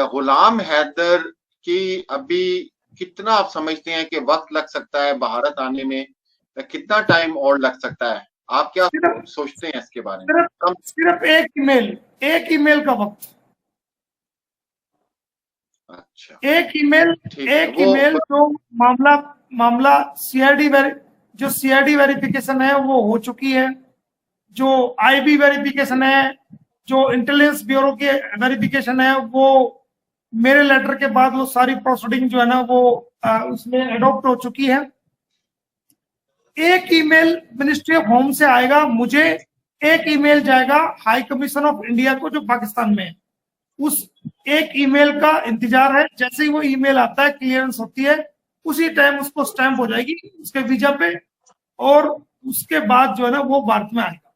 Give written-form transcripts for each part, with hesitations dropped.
गुलाम हैदर की अभी कितना आप समझते हैं कि वक्त लग सकता है भारत आने में? कितना टाइम और लग सकता है? आप क्या सोचते हैं इसके बारे में? सिर्फ एक ईमेल का वक्त। अच्छा, एक ईमेल जो मामला सीआईडी वेरिफिकेशन है वो हो चुकी है, जो आईबी वेरिफिकेशन है, जो इंटेलिजेंस ब्यूरो की वेरिफिकेशन है, वो मेरे लेटर के बाद वो सारी प्रोसीडिंग जो है ना वो उसमें एडॉप्ट हो चुकी है। एक ईमेल मिनिस्ट्री ऑफ होम से आएगा मुझे, एक ईमेल जाएगा हाई कमीशन ऑफ इंडिया को जो पाकिस्तान में है। उस एक ईमेल का इंतजार है, जैसे ही वो ईमेल आता है क्लियरेंस होती है उसी टाइम उसको स्टैंप हो जाएगी उसके वीजा पे, और उसके बाद जो है ना वो भारत में आएगा।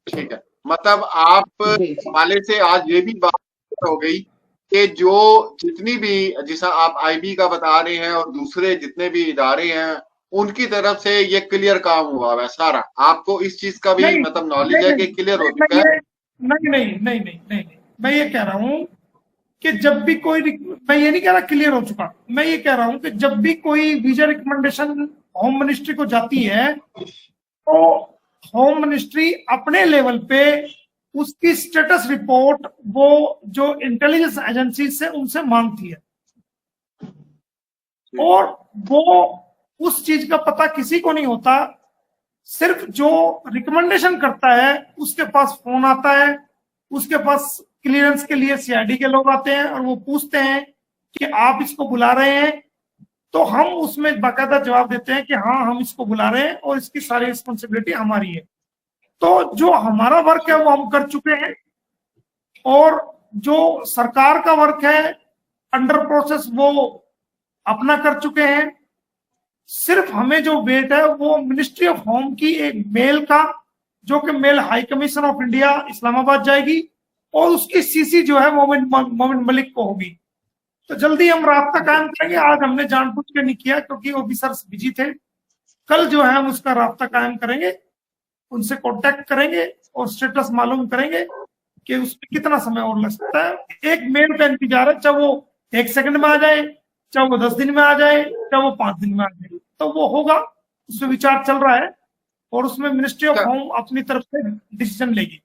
ठीक है, मतलब आप वाले से आज ये भी बात हो गई कि जो जितनी भी, जैसा आप आईबी का बता रहे हैं और दूसरे जितने भी इदारे हैं उनकी तरफ से ये क्लियर काम हुआ है सारा, आपको इस चीज का भी मतलब नॉलेज है कि क्लियर हो चुका है? नहीं, मैं ये कह रहा हूँ कि जब भी कोई, मैं ये नहीं कह रहा क्लियर हो चुका, मैं ये कह रहा हूँ कि जब भी कोई वीजा रिकमेंडेशन होम मिनिस्ट्री को जाती है तो होम मिनिस्ट्री अपने लेवल पे उसकी स्टेटस रिपोर्ट वो जो इंटेलिजेंस एजेंसी से उनसे मांगती है, और वो उस चीज का पता किसी को नहीं होता, सिर्फ जो रिकमेंडेशन करता है उसके पास फोन आता है, उसके पास क्लियरेंस के लिए सीआईडी के लोग आते हैं और वो पूछते हैं कि आप इसको बुला रहे हैं, तो हम उसमें बाकायदा जवाब देते हैं कि हाँ हम इसको बुला रहे हैं और इसकी सारी रिस्पॉन्सिबिलिटी हमारी है। तो जो हमारा वर्क है वो हम कर चुके हैं, और जो सरकार का वर्क है अंडर प्रोसेस वो अपना कर चुके हैं। सिर्फ हमें जो वेट है वो मिनिस्ट्री ऑफ होम की एक मेल का, जो कि mail high commission of India Islamabad जाएगी और उसकी सीसी जो है मोमिन मलिक को होगी। तो जल्दी हम रास्ता कायम करेंगे। आज हमने जानबूझ के नहीं किया क्योंकि ऑफिसर्स बिजी थे। कल जो है हम उसका रास्ता कायम करेंगे, उनसे कांटेक्ट करेंगे और स्टेटस मालूम करेंगे कि उसमें कितना समय और लग सकता है। एक मेल का इंतजार है, चाहे वो 1 सेकंड में आ जाए, चाहे वो 10 दिन में आ जाए, चाहे वो 5 दिन में आ जाए, तो वो होगा। उसमें विचार चल रहा है और उसमें मिनिस्ट्री ऑफ होम अपनी तरफ से डिसीजन लेगी।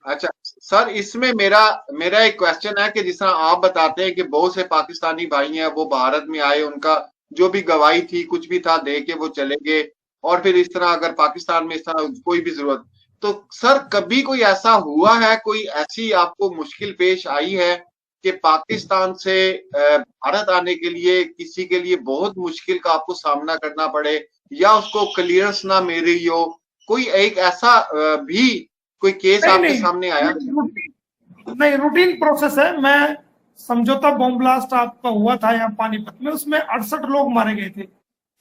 अच्छा सर, इसमें मेरा एक क्वेश्चन है कि जिस तरह आप बताते हैं कि बहुत से पाकिस्तानी भाई हैं वो भारत में आए, उनका जो भी गवाही थी कुछ भी था दे के वो चले गए, और फिर इस तरह अगर पाकिस्तान में इस तरह कोई भी जरूरत, तो सर कभी कोई ऐसा हुआ है, कोई ऐसी आपको मुश्किल पेश आई है कि पाकिस्तान से भारत आने के लिए किसी के लिए बहुत मुश्किल का आपको सामना करना पड़े या उसको क्लियरेंस ना मिल रही हो? कोई एक ऐसा भी कोई केस आपके सामने आया? नहीं, रूटीन प्रोसेस है। मैं समझौता बॉम्ब ब्लास्ट आपका हुआ था यहाँ पानीपत में, उसमें 68 लोग मारे गए थे,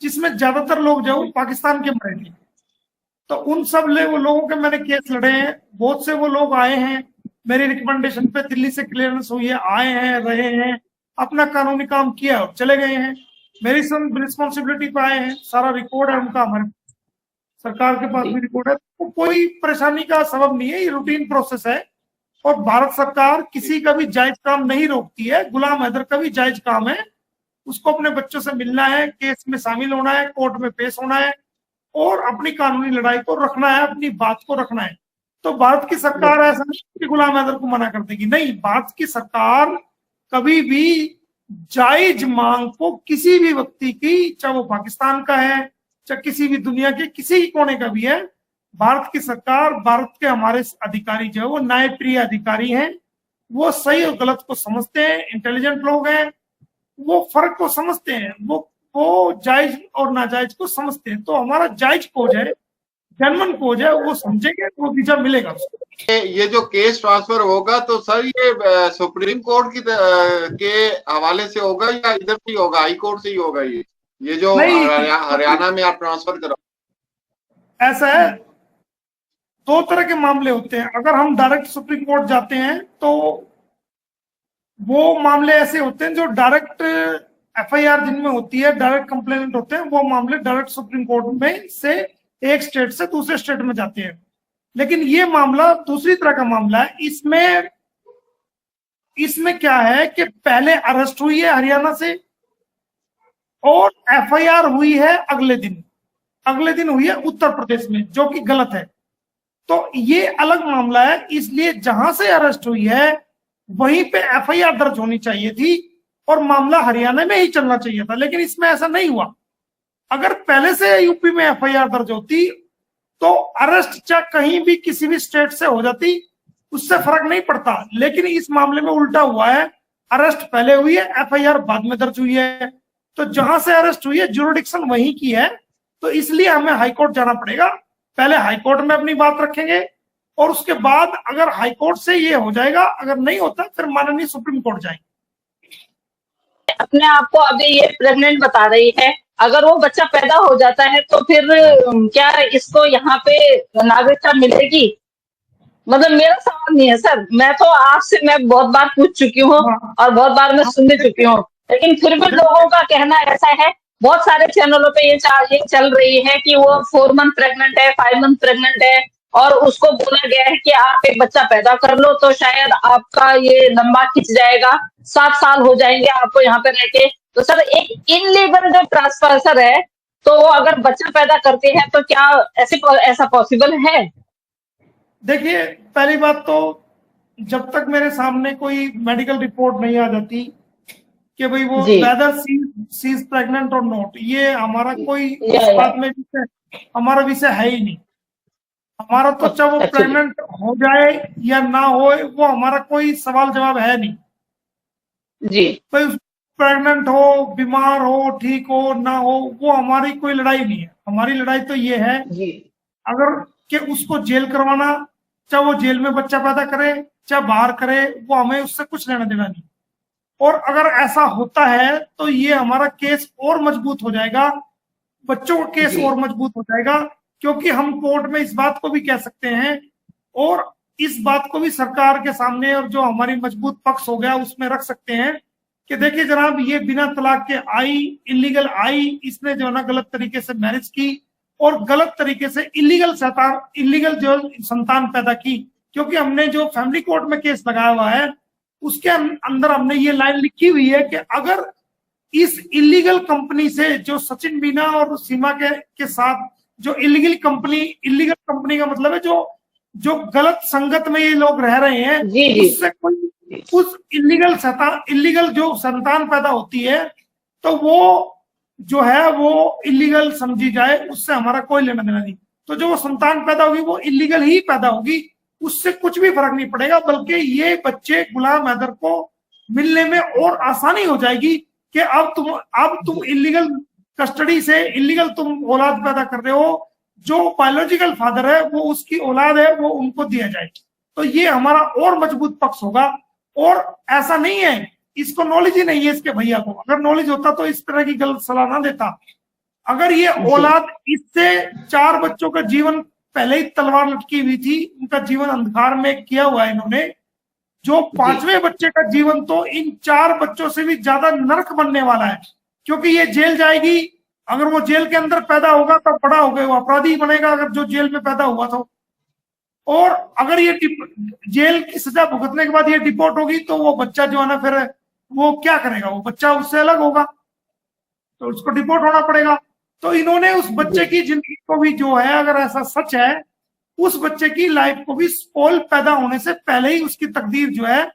जिसमें ज्यादातर लोग जो पाकिस्तान के मरे थे। तो उन सब वो लोगों के मैंने केस लड़े हैं। बहुत से वो लोग आए हैं मेरी रिकमेंडेशन पे, दिल्ली से क्लियरेंस हुई है, आए हैं, रहे हैं, अपना कानूनी काम किया और चले गए हैं। मेरी सब रिस्पॉन्सिबिलिटी पे आए हैं, सारा रिकॉर्ड है उनका, हमारे सरकार के पास भी रिकॉर्ड है। तो कोई परेशानी का सबब नहीं है, ये रूटीन प्रोसेस है। और भारत सरकार किसी का भी जायज काम नहीं रोकती है। गुलाम हैदर का भी जायज काम है, उसको अपने बच्चों से मिलना है, केस में शामिल होना है, कोर्ट में पेश होना है और अपनी कानूनी लड़ाई को रखना है, अपनी बात को रखना है। तो भारत की सरकार ऐसा नहीं कि गुलाम हैदर को मना कर देगी, नहीं। भारत की सरकार कभी भी जायज मांग को किसी भी व्यक्ति की, चाहे वो पाकिस्तान का है चाहे किसी भी दुनिया के किसी कोने का भी है, भारत की सरकार, भारत के हमारे अधिकारी जो है वो न्यायप्रिय अधिकारी हैं। वो सही और गलत को समझते हैं, इंटेलिजेंट लोग हैं, वो फर्क को समझते हैं, वो जायज और नाजायज को समझते हैं। तो हमारा जायज कोज है, जनमन कोज है, वो समझेंगे तो वो वीजा मिलेगा उसको। ये जो केस ट्रांसफर होगा तो सर ये सुप्रीम कोर्ट के हवाले से होगा या इधर से होगा, हाई कोर्ट से ही होगा? ये जो हरियाणा में आप ट्रांसफर करो? ऐसा है, 2 तरह के मामले होते हैं। अगर हम डायरेक्ट सुप्रीम कोर्ट जाते हैं तो वो मामले ऐसे होते हैं जो डायरेक्ट एफआईआर जिनमें होती है, डायरेक्ट कंप्लेंट होते हैं, वो मामले डायरेक्ट सुप्रीम कोर्ट में से एक स्टेट से दूसरे स्टेट में जाते हैं। लेकिन ये मामला दूसरी तरह का मामला है। इसमें इसमें क्या है कि पहले अरेस्ट हुई है हरियाणा से और एफआईआर हुई है अगले दिन हुई है उत्तर प्रदेश में, जो कि गलत है। तो ये अलग मामला है, इसलिए जहां से अरेस्ट हुई है वहीं पे एफआईआर दर्ज होनी चाहिए थी और मामला हरियाणा में ही चलना चाहिए था, लेकिन इसमें ऐसा नहीं हुआ। अगर पहले से यूपी में एफआईआर दर्ज होती तो अरेस्ट चाहे कहीं भी किसी भी स्टेट से हो जाती, उससे फर्क नहीं पड़ता। लेकिन इस मामले में उल्टा हुआ है, अरेस्ट पहले हुई है, एफआईआर बाद में दर्ज हुई है। तो जहां से अरेस्ट हुई है ज्यूरिडिक्शन वहीं की है, तो इसलिए हमें हाईकोर्ट जाना पड़ेगा। पहले हाईकोर्ट में अपनी बात रखेंगे और उसके बाद अगर हाईकोर्ट से ये हो जाएगा, अगर नहीं होता फिर माननीय सुप्रीम कोर्ट जाएंगे। अपने आप को अभी ये प्रेग्नेंट बता रही है, अगर वो बच्चा पैदा हो जाता है तो फिर क्या इसको यहाँ पे नागरिकता मिलेगी? मतलब मेरा सवाल नहीं है सर, मैं तो आपसे मैं बहुत बार पूछ चुकी हूँ और बहुत बार मैं सुन भी चुकी हूँ, लेकिन फिर भी लोगों का कहना ऐसा है, बहुत सारे चैनलों पे ये चल रही है कि वो 4 मंथ प्रेग्नेंट है, 5 मंथ प्रेग्नेंट है और उसको बोला गया है कि आप एक बच्चा पैदा कर लो तो शायद आपका ये लंबा खिंच जाएगा, 7 साल हो जाएंगे आपको यहाँ पे रह के। तो सर एक इनलीगल जो ट्रांसफर है, तो वो अगर बच्चा पैदा करते हैं तो क्या ऐसा पॉसिबल है? देखिए, पहली बात तो जब तक मेरे सामने कोई मेडिकल रिपोर्ट नहीं आ जाती कि भाई वो वेदर शी इज प्रेग्नेंट और नॉट, ये हमारा कोई इस बात में हमारा विषय है ही नहीं। हमारा तो चाहे वो प्रेग्नेंट हो जाए या ना हो, वो हमारा कोई सवाल जवाब है नहीं जी। तो प्रेग्नेंट हो, बीमार हो, ठीक हो ना हो, वो हमारी कोई लड़ाई नहीं है। हमारी लड़ाई तो ये है अगर कि उसको जेल करवाना, चाहे वो जेल में बच्चा पैदा करे चाहे बाहर करे, वो हमें उससे कुछ लेना देना नहीं। और अगर ऐसा होता है तो ये हमारा केस और मजबूत हो जाएगा, बच्चों का केस और मजबूत हो जाएगा, क्योंकि हम कोर्ट में इस बात को भी कह सकते हैं और इस बात को भी सरकार के सामने और जो हमारी मजबूत पक्ष हो गया उसमें रख सकते हैं कि देखिए जनाब, ये बिना तलाक के आई, इलीगल आई, इसने जो है ना गलत तरीके से मैरिज की और गलत तरीके से इलीगल जो संतान पैदा की। क्योंकि हमने जो फैमिली कोर्ट में केस लगाया हुआ है उसके अंदर हमने ये लाइन लिखी हुई है कि अगर इस इलीगल कंपनी से जो सचिन मीना और सीमा के साथ जो इलीगल कंपनी का मतलब है जो गलत संगत में ये लोग रह रहे हैं, उससे कोई उस इलीगल जो संतान पैदा होती है तो वो जो है वो इलीगल समझी जाए, उससे हमारा कोई लेना देना नहीं। तो जो वो संतान पैदा होगी वो इलीगल ही पैदा होगी, उससे कुछ भी फर्क नहीं पड़ेगा, बल्कि ये बच्चे गुलाम हैदर को मिलने में और आसानी हो जाएगी कि अब तुम इलीगल कस्टडी से इलीगल तुम औलाद पैदा कर रहे हो, जो बायोलॉजिकल फादर है वो उसकी औलाद है वो उनको दिया जाए। तो ये हमारा और मजबूत पक्ष होगा। और ऐसा नहीं है, इसको नॉलेज ही नहीं है इसके भैया को, अगर नॉलेज होता तो इस तरह की गलत सलाह ना देता। अगर ये औलाद, इससे 4 बच्चों का जीवन पहले ही तलवार लटकी हुई थी, उनका जीवन अंधकार में किया हुआ है इन्होंने, जो 5वें बच्चे का जीवन तो इन 4 बच्चों से भी ज्यादा नरक बनने वाला है, क्योंकि ये जेल जाएगी। अगर वो जेल के अंदर पैदा होगा तो बड़ा हो गया वो अपराधी बनेगा, अगर जो जेल में पैदा हुआ तो। और अगर ये जेल की सजा भुगतने के बाद ये डिपोर्ट होगी तो वो बच्चा जो है ना फिर वो क्या करेगा, वो बच्चा उससे अलग होगा तो उसको डिपोर्ट होना पड़ेगा। तो इन्होंने उस बच्चे की जिंदगी को भी जो है, अगर ऐसा सच है, उस बच्चे की लाइफ को भी स्पॉइल पैदा होने से पहले ही उसकी तकदीर जो है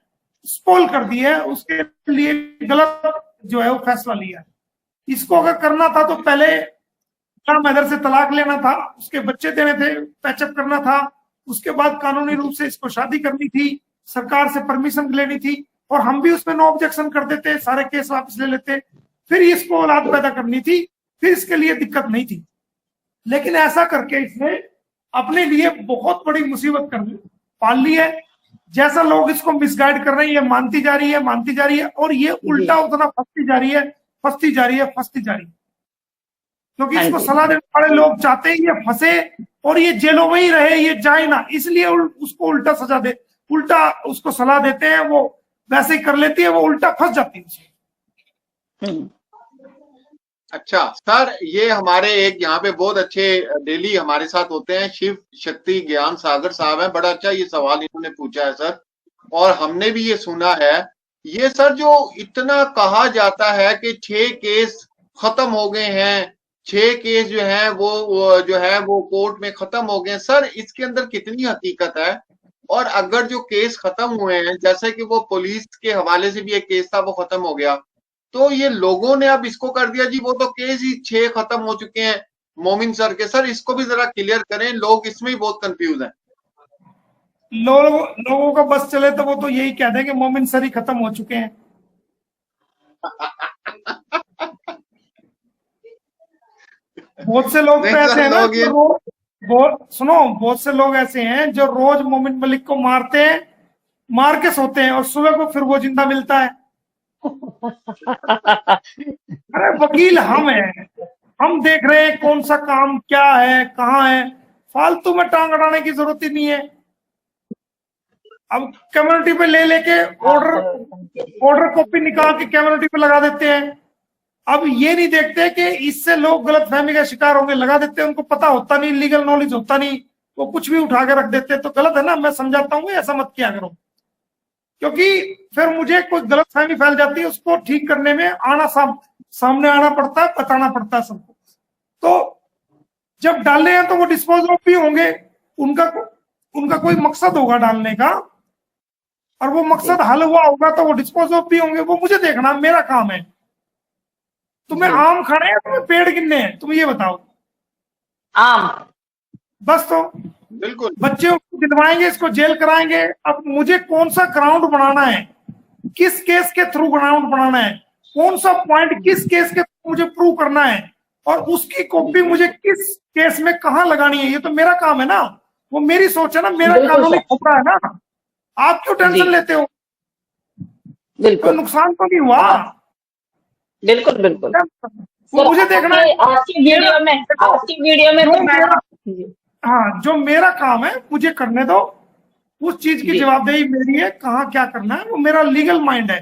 स्पॉइल कर दी है, उसके लिए गलत जो है वो फैसला लिया। इसको अगर करना था तो पहले मैदर से तलाक लेना था, उसके बच्चे देने थे, पैचअप करना था, उसके बाद कानूनी रूप से इसको शादी करनी थी, सरकार से परमिशन लेनी थी और हम भी उसमें नो ऑब्जेक्शन कर देते, सारे केस वापस ले लेते, फिर इसको औलाद पैदा करनी थी, फिर इसके लिए दिक्कत नहीं थी। लेकिन ऐसा करके इसने अपने लिए बहुत बड़ी मुसीबत पाल ली है। जैसा लोग इसको मिसगाइड कर रहे हैं, ये मानती जा रही है और ये उल्टा उतना फंसती जा रही है, क्योंकि इसको सलाह देने वाले लोग चाहते हैं ये फंसे और ये जेलों में ही रहे, ये जाए ना, इसलिए उसको उल्टा सजा दे, उल्टा उसको सलाह देते हैं, वो वैसे ही कर लेती है, वो उल्टा फंस जाती है। अच्छा सर, ये हमारे एक यहाँ पे बहुत अच्छे डेली हमारे साथ होते हैं, शिव शक्ति ज्ञान सागर साहब हैं, बड़ा अच्छा ये सवाल इन्होंने पूछा है सर, और हमने भी ये सुना है ये सर जो इतना कहा जाता है कि 6 केस खत्म हो गए हैं, 6 केस जो है वो कोर्ट में खत्म हो गए, सर इसके अंदर कितनी हकीकत है? और अगर जो केस खत्म हुए हैं, जैसे कि वो पुलिस के हवाले से भी एक केस था वो खत्म हो गया, तो ये लोगों ने अब इसको कर दिया जी वो तो केस ही 6 खत्म हो चुके हैं मोमिन सर के। सर इसको भी जरा क्लियर करें, लोग इसमें ही बहुत कंफ्यूज हैं। लोगों का बस चले तो वो तो यही कह देंगे मोमिन सर ही खत्म हो चुके हैं। बहुत से लोग तो ऐसे हैं ना बहुत से लोग ऐसे हैं जो रोज मोमिन मलिक को मारते हैं, मार के सोते हैं और सुबह को फिर वो जिंदा मिलता है। अरे वकील हम हैं, हम देख रहे हैं कौन सा काम क्या है कहाँ है, फालतू में टांग अड़ाने की जरूरत ही नहीं है। अब कम्युनिटी पे ले लेके ऑर्डर कॉपी निकाल के कम्युनिटी पे लगा देते हैं। अब ये नहीं देखते कि इससे लोग गलत फहमी का शिकार होंगे, लगा देते हैं, उनको पता होता नहीं, लीगल नॉलेज होता नहीं, वो कुछ भी उठा के रख देते हैं। तो गलत है ना, मैं समझाता हूँ ऐसा मत किया करो, क्योंकि फिर मुझे कोई गलत फहमी फैल जाती है, उसको ठीक करने में सामने आना पड़ता है, बताना पड़ता है सबको। तो जब डालने हैं तो वो डिस्पोज ऑफ भी होंगे, उनका कोई मकसद होगा डालने का, और वो मकसद हल हुआ होगा तो वो डिस्पोज ऑफ भी होंगे। वो मुझे देखना, मेरा काम है। तुम्हें आम खाने हैं, तुम्हें पेड़ गिनने हैं, तुम ये बताओ। आम बस तो बिल्कुल बच्चे उसको दिलवाएंगे, इसको जेल कराएंगे। अब मुझे कौन सा ग्राउंड बनाना है, किस केस के थ्रू ग्राउंड बनाना है, कौन सा पॉइंट किस केस के थ्रू मुझे प्रूव करना है, और उसकी कॉपी मुझे किस केस में कहाँ लगानी है, ये तो मेरा काम है ना। वो मेरी सोच है ना, मेरा कानूनी खतरा है ना। आप क्यों टेंशन लेते हो? बिल्कुल, तो नुकसान तो नहीं हुआ। बिल्कुल बिल्कुल। वो मुझे देखना है आज की वीडियो में तो हाँ, जो मेरा काम है मुझे करने दो, उस चीज की जवाबदेही मेरी है, कहाँ क्या करना है वो मेरा लीगल माइंड है।